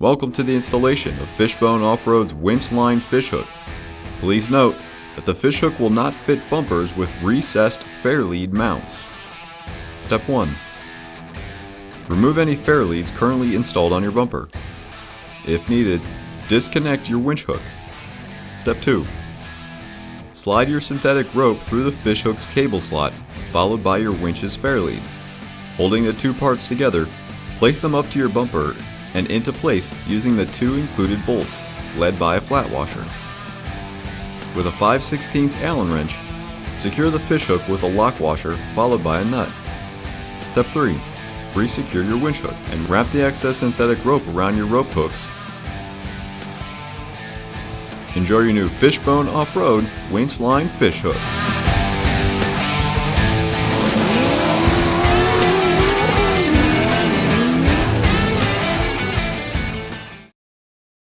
Welcome to the installation of Fishbone Off-Road's winch line fishhook. Please note that the fishhook will not fit bumpers with recessed fair lead mounts. Step 1. Remove any fair leads currently installed on your bumper. If needed, disconnect your winch hook. Step 2. Slide your synthetic rope through the fishhook's cable slot, followed by your winch's fair lead. Holding the two parts together, place them up to your bumper and into place using the two included bolts, led by a flat washer. With a 5/16 Allen wrench, secure the fishhook with a lock washer followed by a nut. Step 3. Re-secure your winch hook and wrap the excess synthetic rope around your rope hooks. Enjoy your new Fishbone Off-Road winch line fishhook.